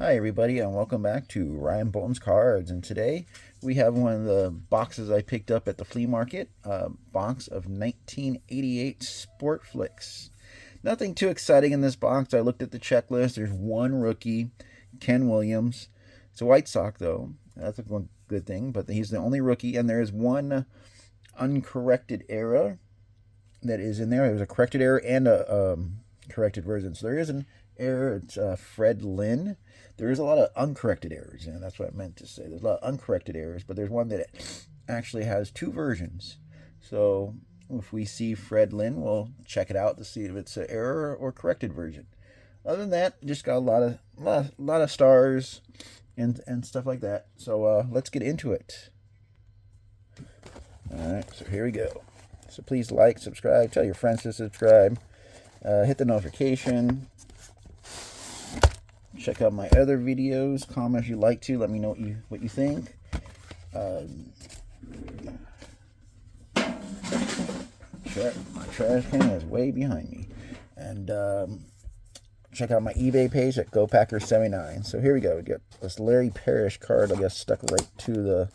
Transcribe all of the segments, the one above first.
Hi everybody, and welcome back to Ryan Bolton's Cards. And today we have one of the boxes I picked up at the flea market, a box of 1988 Sportflics. Nothing too exciting in this box. I looked at the checklist. There's one rookie, Ken Williams. It's a White Sox though. That's a good thing, but he's the only rookie, and there is one uncorrected error that is in there. There's a corrected error and a corrected version. So there is an error. It's Fred Lynn. There is a lot of uncorrected errors, and that's what I meant to say. There's a lot of uncorrected errors, but there's one that actually has two versions. So if we see Fred Lynn, we'll check it out to see if it's an error or corrected version. Other than that, just got a lot of stars and stuff like that. So let's get into it. All right, so here we go. So please like, subscribe, tell your friends to subscribe, hit the notification. Check out my other videos. Comment if you'd like to. Let me know what you think. My trash can is way behind me. And check out my eBay page at GoPacker79. So here we go. We got this Larry Parrish card, I guess, stuck right to the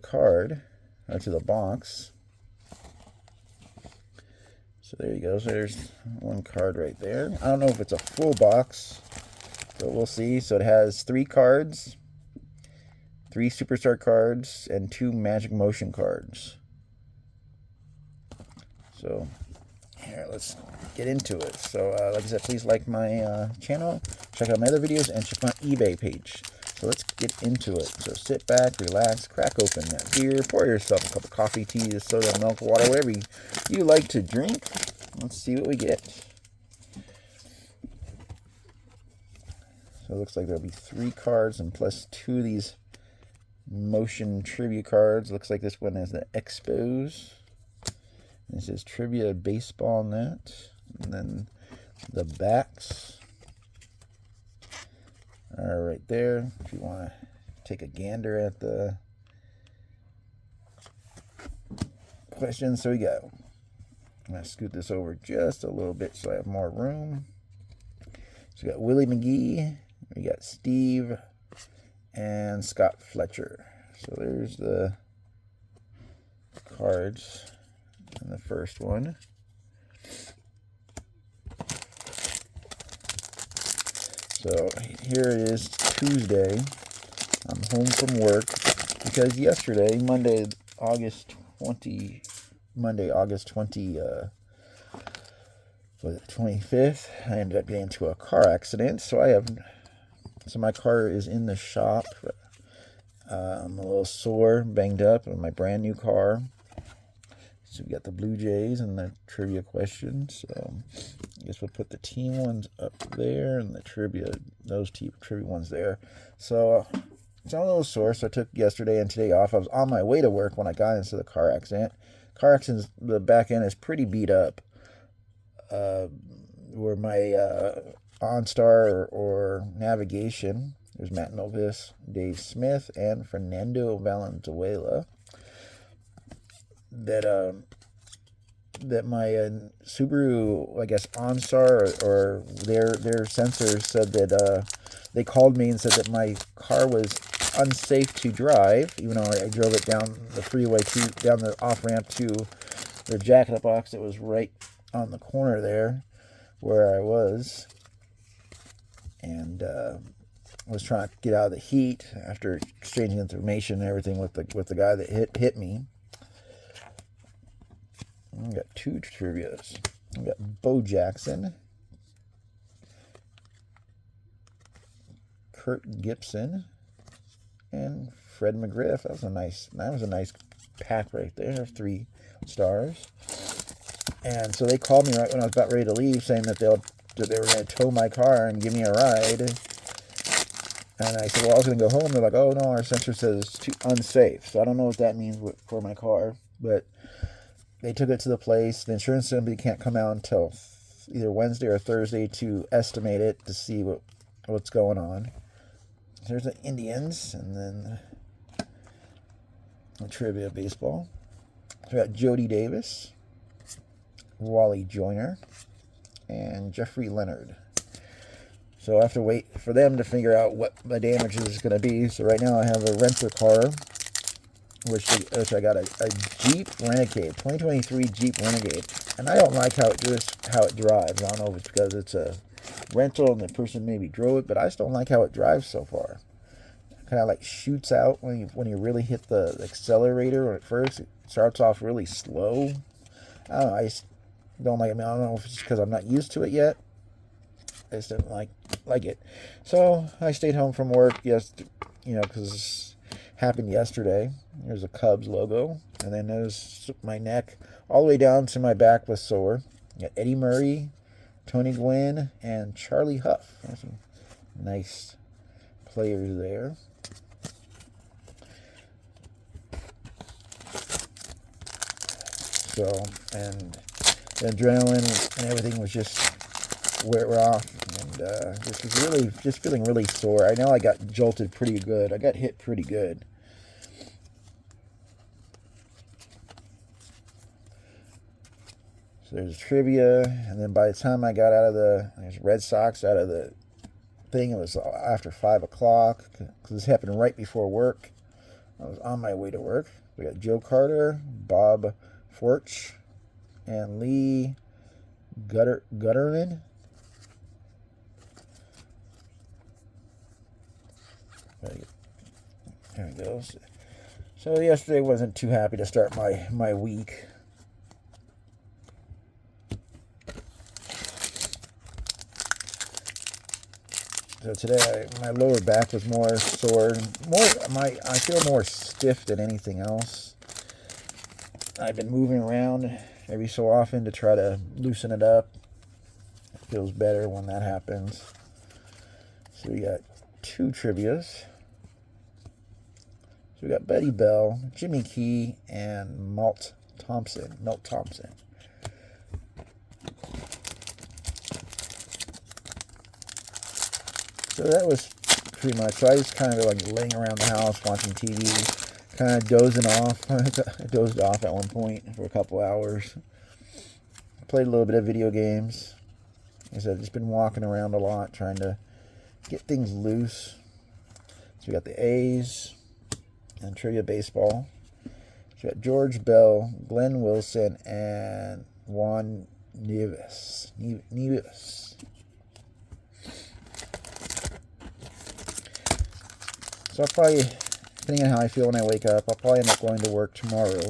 card, or to the box. So there you go. So there's one card right there. I don't know if it's a full box, but we'll see. So it has 3 cards, 3 Superstar cards, and 2 Magic Motion cards. So here, let's get into it. So like I said, please like my channel, check out my other videos, and check my eBay page. So let's get into it. So sit back, relax, crack open that beer, pour yourself a cup of coffee, tea, soda, milk, water, whatever you like to drink. Let's see what we get. So it looks like there'll be 3 cards and plus 2 of these motion trivia cards. Looks like this one has the Expos. This is Trivia Baseball Net. And then the backs are right there. If you want to take a gander at the questions. So we go. I'm going to scoot this over just a little bit so I have more room. So we got Willie McGee, we got Steve, and Scott Fletcher. So there's the cards in the first one. So here it is, Tuesday. I'm home from work because yesterday, Monday, August 25th, I ended up getting into a car accident. So my car is in the shop. I'm a little sore, banged up on my brand new car. So we got the Blue Jays and the trivia questions. So I guess we'll put the team ones up there and the those trivia ones there. So I'm a little sore, so I took yesterday and today off. I was on my way to work when I got into the car accident. Car accident, the back end is pretty beat up. Where my OnStar or navigation, there's Matt Novis, Dave Smith, and Fernando Valenzuela. That my Subaru, I guess, OnStar or their sensors said that they called me and said that my car was unsafe to drive, even though I drove it down the freeway down the off ramp to their Jack in the Box that was right on the corner there where I was, and was trying to get out of the heat after exchanging information and everything with the guy that hit me. We got 2 trivias. We got Bo Jackson, Kurt Gibson, and Fred McGriff. That was a nice pack right there. 3 stars. And so they called me right when I was about ready to leave, saying that they were going to tow my car and give me a ride. And I said, well, I was going to go home. They're like, oh no, our sensor says it's too unsafe. So I don't know what that means for my car, but they took it to the place. The insurance company can't come out until either Wednesday or Thursday to estimate it to see what's going on. There's the Indians, and then the trivia baseball. We got Jody Davis, Wally Joyner, and Jeffrey Leonard. So I have to wait for them to figure out what my damage is going to be. So right now I have a renter car, which I got a Jeep Renegade, 2023 Jeep Renegade, and I don't like how it drives. I don't know if it's because it's a rental and the person maybe drove it, but I just don't like how it drives so far. It kind of like shoots out when you really hit the accelerator. At first, it starts off really slow. I don't know. I just don't like it. I mean, I don't know if it's because I'm not used to it yet. I just didn't like it. So I stayed home from work, because it happened yesterday. There's a Cubs logo, and then there's my neck all the way down to my back was sore. Got Eddie Murray, Tony Gwynn, and Charlie Huff. There's some nice players there. So, and the adrenaline and everything was just wear off, and just feeling really sore. I know I got jolted pretty good. I got hit pretty good. So there's trivia, and then by the time I got there's Red Sox out of the thing, it was after 5 o'clock, because this happened right before work. I was on my way to work. We got Joe Carter, Bob Forch, and Lee Gutterman. There it goes. So yesterday wasn't too happy to start my week. So today my lower back was more sore. I feel more stiff than anything else. I've been moving around every so often to try to loosen it up. It feels better when that happens. So we got 2 trivias. So we got Betty Bell, Jimmy Key, and Milt Thompson. So that was pretty much. So I was kind of like laying around the house watching TV, kind of dozing off. I dozed off at one point for a couple hours. Played a little bit of video games. Like I said, I've just been walking around a lot trying to get things loose. So we got the A's and trivia baseball. So we got George Bell, Glenn Wilson, and Juan Nieves. So I'll probably, depending on how I feel when I wake up, I'll probably end up going to work tomorrow.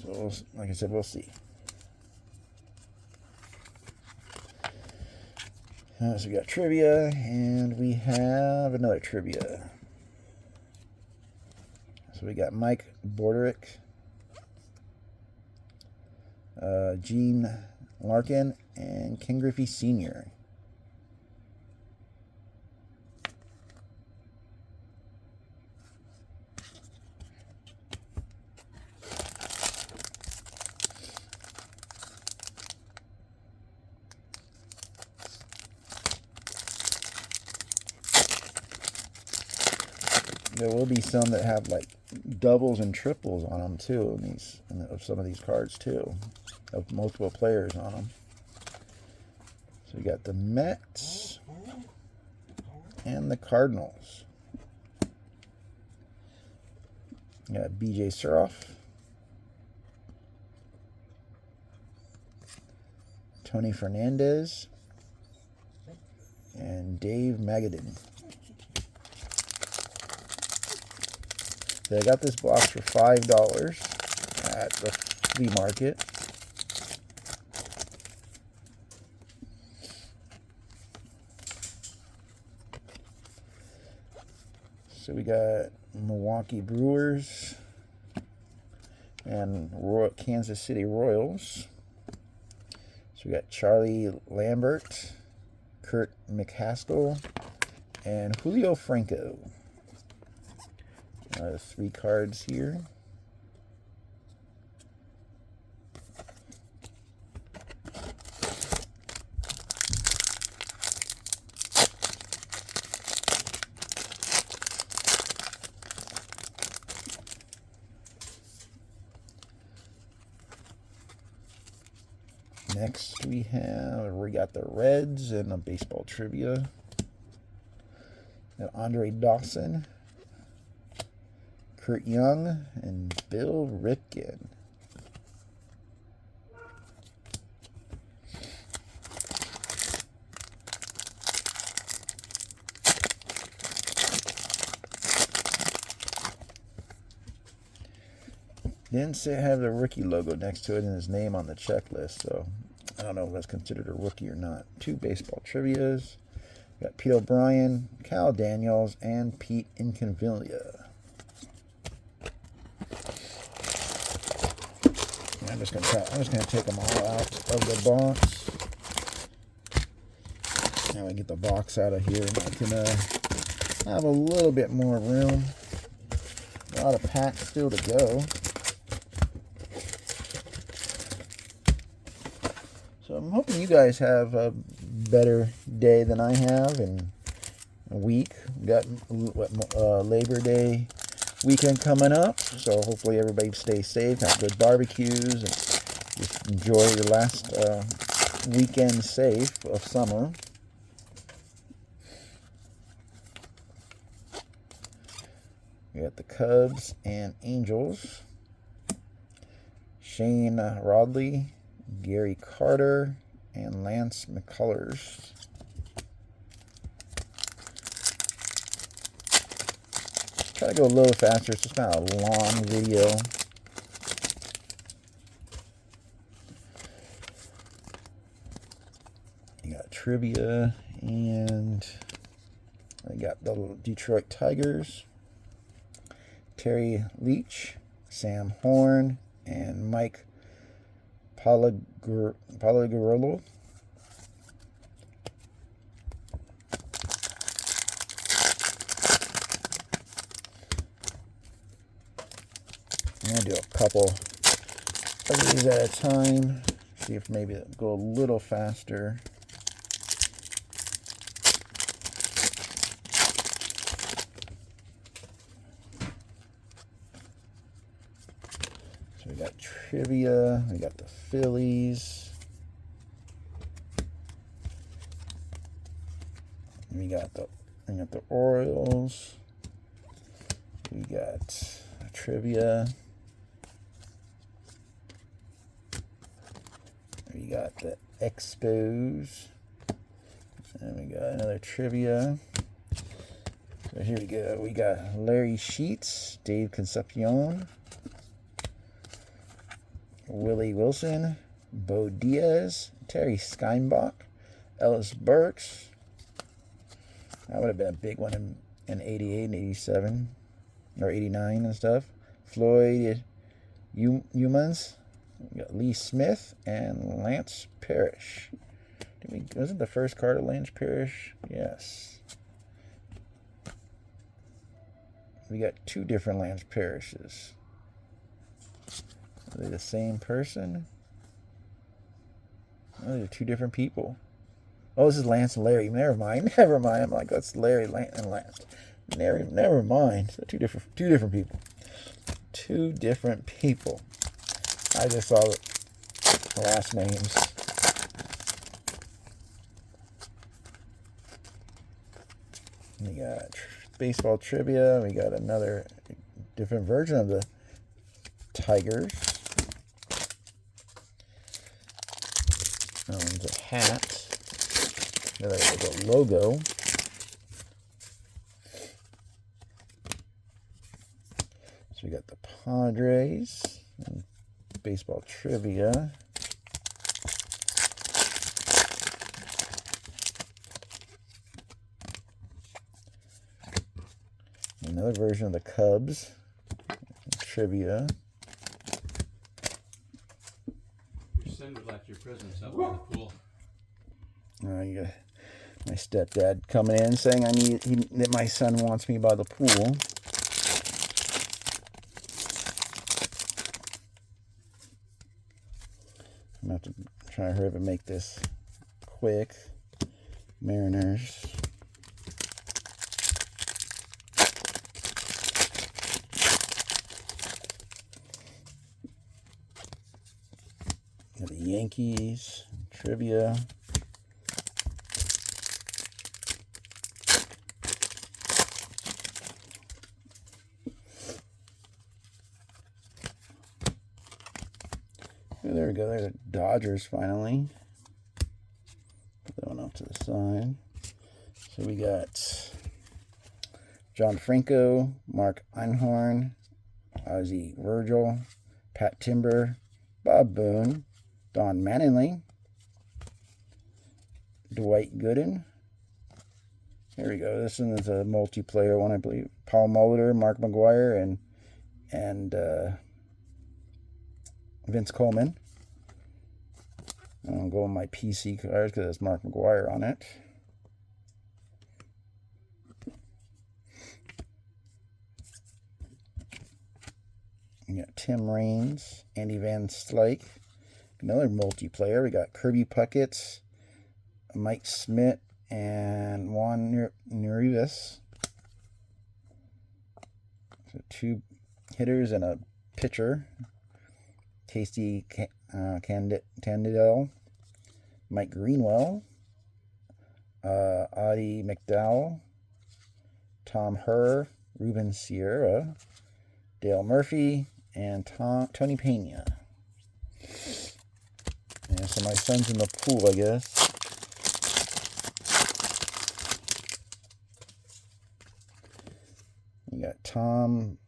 So, like I said, we'll see. So we got trivia, and we have another trivia. So we got Mike Borderick, Gene Larkin, and Ken Griffey Sr. There will be some that have like doubles and triples on them too, of some of these cards too, of multiple players on them. So we got the Mets and the Cardinals. We got B.J. Suroff, Tony Fernandez, and Dave Magadan. So I got this box for $5 at the flea market. So we got Milwaukee Brewers and Kansas City Royals. So we got Charlie Lambert, Kurt McCaskill, and Julio Franco. 3 cards here. Next we got the Reds and a baseball trivia. Got Andre Dawson, Kurt Young, and Bill Ripken. Didn't say have the rookie logo next to it and his name on the checklist, so I don't know if that's considered a rookie or not. 2 baseball trivias. Got Pete O'Brien, Cal Daniels, and Pete Incaviglia. I'm just gonna take them all out of the box. Now we get the box out of here, and I can have a little bit more room. A lot of packs still to go. So I'm hoping you guys have a better day than I have in a week. We got Labor Day weekend coming up, so hopefully everybody stay safe, have good barbecues, and just enjoy your last weekend safe of summer. We got the Cubs and Angels. Shane Rodley, Gary Carter, and Lance McCullers. Try to go a little faster. It's just not a long video. You got trivia, and I got the Detroit Tigers. Terry Leach, Sam Horn, and Mike Palagarolo. I'm going to do a couple of these at a time. See if maybe it'll go a little faster. So we got trivia, we got the Phillies, we got the Orioles, we got trivia, we got the Expos, and we got another trivia. So here we go. We got Larry Sheets, Dave Concepcion, Willie Wilson, Bo Diaz, Terry Steinbach, Ellis Burks. That would have been a big one in 88 and 87, or 89 and stuff. Floyd Humans, Lee Smith, and Lance Parrish. Wasn't the first card of Lance Parrish? Yes. We got 2 different Lance Parrishes. Are they the same person? Oh, they're 2 different people. Oh, this is Lance and Larry. Never mind. Never mind. I'm like, that's Larry and Lance. Never mind. So 2 different people. 2 different people. I just saw the last names. We got baseball trivia. We got another different version of the Tigers. There's a hat. There's a logo. So we got the Padres and baseball trivia. Another version of the Cubs trivia. Your son would like your presents out by the pool. You got my stepdad coming in saying that my son wants me by the pool. I'm going to have to try to hurry up and make this quick. Mariners. Got the Yankees trivia. Oh, there we go. There's the Dodgers finally. Put that one off to the side. So we got John Franco, Mark Einhorn, Ozzie Virgil, Pat Timber, Bob Boone, Don Mattingly, Dwight Gooden. Here we go. This one is a multiplayer one, I believe. Paul Molitor, Mark McGuire, and Vince Coleman. I'll go with my PC cards because it's Mark McGuire on it. We got Tim Raines, Andy Van Slyke. Another multiplayer. We got Kirby Puckett, Mike Smith, and Juan Urias. So 2 hitters and a pitcher. Tasty Candidel, Mike Greenwell, Audie McDowell, Tom Herr, Ruben Sierra, Dale Murphy, and Tony Pena. Yeah, so my son's in the pool, I guess. You got Tom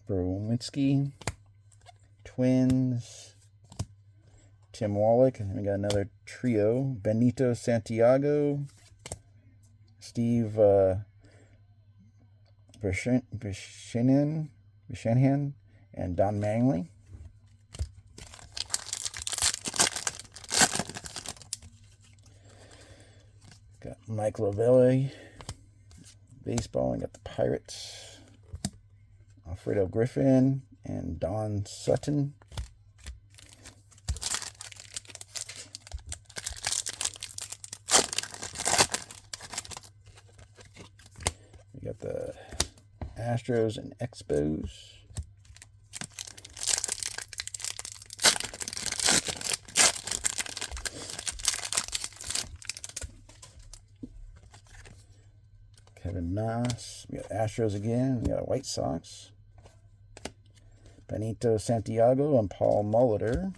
Bromwitsky, Twins, Tim Wallach, and we got another trio: Benito Santiago, Steve Bishanian, and Don Manley. Got Mike Lavelli, baseball. And got the Pirates, Alfredo Griffin, and Don Sutton. We got the Astros and Expos. Kevin Noss. We got Astros again. We got a White Sox. Benito Santiago and Paul Molitor.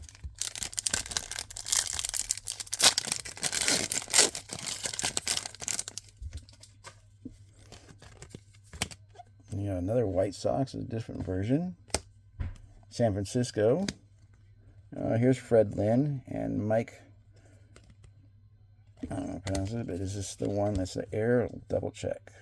You know, another White Sox, a different version. San Francisco. Here's Fred Lynn and Mike. I don't know how to pronounce it, but is this the one that's the error? I'll double check.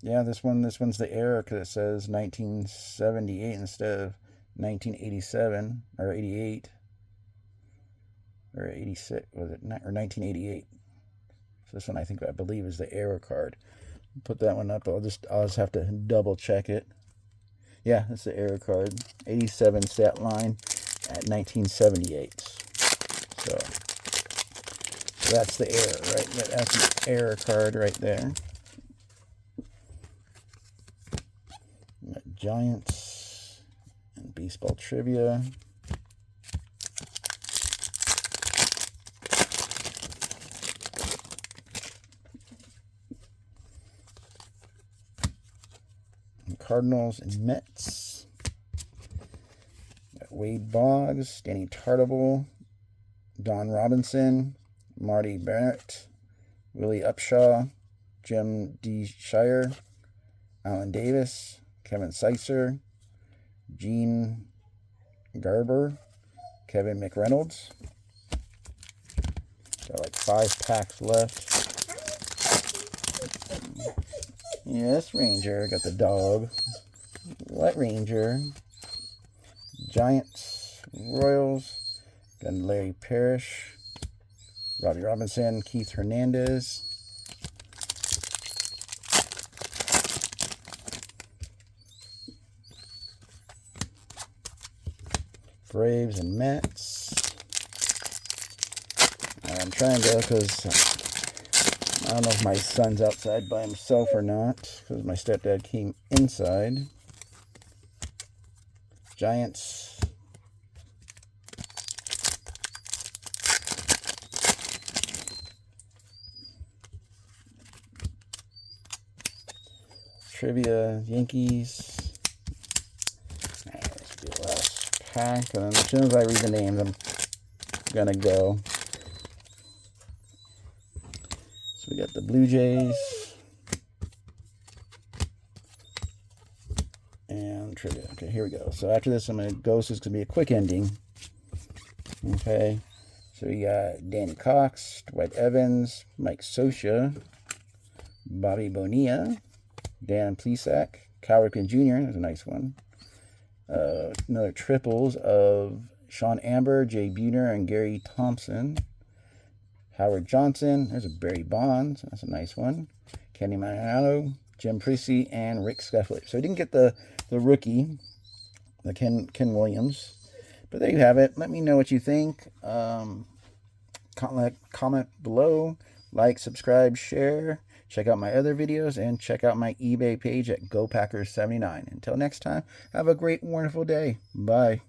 Yeah, this one's the error because it says 1978 instead of 1987 or 88 or 86. Was it or 1988? So this one I believe is the error card. Put that one up. I'll just have to double check it. Yeah, that's the error card. 87 stat line at 1978. So that's the error, right? That's the error card right there. Giants and baseball trivia. And Cardinals and Mets. Got Wade Boggs, Danny Tartable, Don Robinson, Marty Barrett, Willie Upshaw, Jim D. Shire, Alan Davis, Kevin Seitzer, Gene Garber, Kevin McReynolds. Got like 5 packs left. Yes, Ranger. Got the dog. What Ranger? Giants, Royals. Got Larry Parrish, Robbie Robinson, Keith Hernandez. Braves and Mets. I'm trying to go because I don't know if my son's outside by himself or not, because my stepdad came inside. Giants. Trivia, Yankees. Alright, let's do the last pack, and then as soon as I read the names, I'm gonna go. So we got the Blue Jays and trivia. Okay, here we go. So after this, I'm gonna go. So it's gonna be a quick ending. Okay, so we got Danny Cox, Dwight Evans, Mike Scioscia, Bobby Bonilla, Dan Plesac, Cal Ripken Jr. That's a nice one. Another triples of Sean Amber, Jay Buhner, and Gary Thompson. Howard Johnson. There's a Barry Bonds. That's a nice one. Kenny Mariano, Jim Prissy, and Rick Scuffley. So I didn't get the rookie, the Ken Williams. But there you have it. Let me know what you think. Comment below. Like, subscribe, share. Check out my other videos and check out my eBay page at GoPackers79. Until next time, have a great, wonderful day. Bye.